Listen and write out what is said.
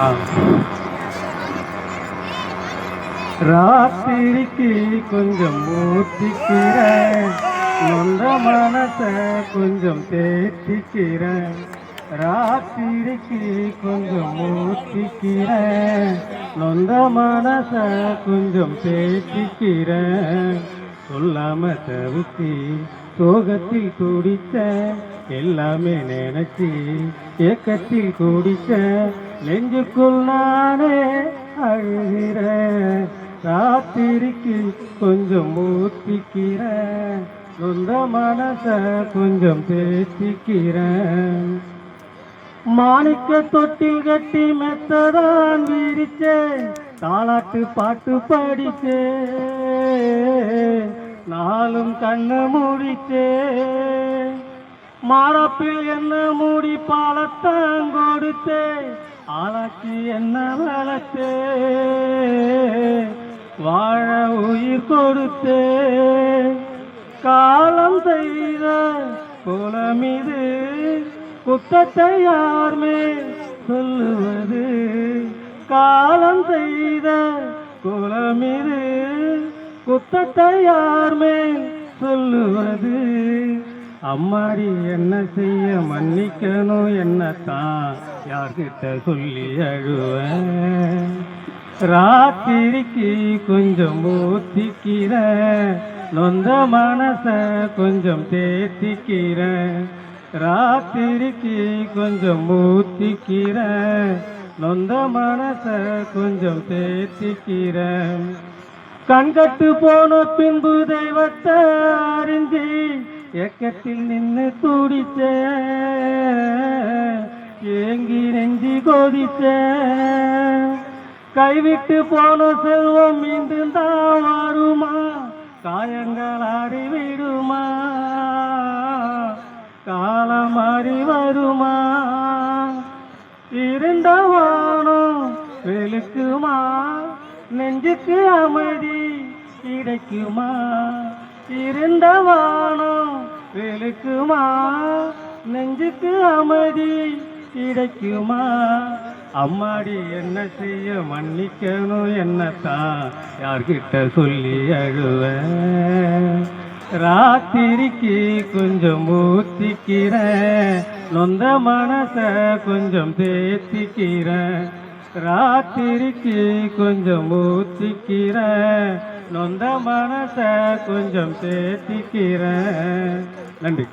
ஆ. ராத்திரிக்கு கொஞ்சம் ஊத்திக்கிறேன், நொந்த மனச கொஞ்சம் தேத்திக்கிறேன். ராத்திரிக்கு கொஞ்சம் ஊத்திக்கிறேன், நொந்த மனச கொஞ்சம் தேத்திக்கிறேன். சொல்லாம தவிச்சி சோகத்தில் குடிச்ச, எல்லாமே நினைச்சி ஏக்கத்தில் குடிச்ச, நெஞ்சுக்குள் நானே அழுகிறேன். ராத்திரிக்கு கொஞ்சம் ஊத்திக்கிறேன், சொந்த மனச கொஞ்சம் பேசிக்கிறேன். மாணிக்க தொட்டில் கட்டி மெத்ததான் விரிச்சேன், தாலாட்டு பாட்டு படிச்சே, நாளும் கண்ணு முடிச்சே. மாறப்பில் என்ன மூடி பாலத்தான் கொடுத்தே, ஆளாக்கி என்ன வளர்த்தே, வாழ உயிர் கொடுத்தே. காலம் செய்த குலமிது, குத்தத்தை யாருமே சொல்லுவது. காலம் செய்த குலமிது, குத்தத்தை யாருமே சொல்லுவது. அம்மாடி என்ன செய்ய மன்னிக்கணும், என்னத்தான் யார்கிட்ட சொல்லி அழுவேன். ராத்திரிக்கு கொஞ்சம் ஊத்திக்கிறேன், நொந்த மனச கொஞ்சம் தேத்திக்கிறேன். ராத்திரிக்கு கொஞ்சம் ஊத்திக்கிறேன், நொந்த மனச கொஞ்சம் தேத்திக்கிறேன். கண்கட்டு போன பின்பு தெய்வத்தை அறிஞ்சி ஏக்கத்தில் நின்று துடிச்ச, ஏங்கி நெஞ்சி கொதிச்ச. கைவிட்டு போன செல்வம் மீண்டும் தான் வருமா, காயங்கள் ஆடி விடுமா, காலம் மாறி வருமா. இருந்த வானம் வெளுக்குமா, நெஞ்சுக்கு அமைதி கிடைக்குமா. இருந்த வானம் வெளுக்குமா, நெஞ்சுக்கு அமைதி கிடைக்குமா. அம்மாடி என்ன செய்ய மன்னிக்கணும், என்னத்தான் யார்கிட்ட சொல்லி அழுவேன். ராத்திரிக்கு கொஞ்சம் ஊத்திக்கிறேன், நொந்த மனச கொஞ்சம் தேத்திக்கிறேன். ராத்திரிக்கு கொஞ்சம் ஊத்திக்கிறேன், நொந்த மனச கொஞ்சம் தேத்திக்கிறேன். நன்றி.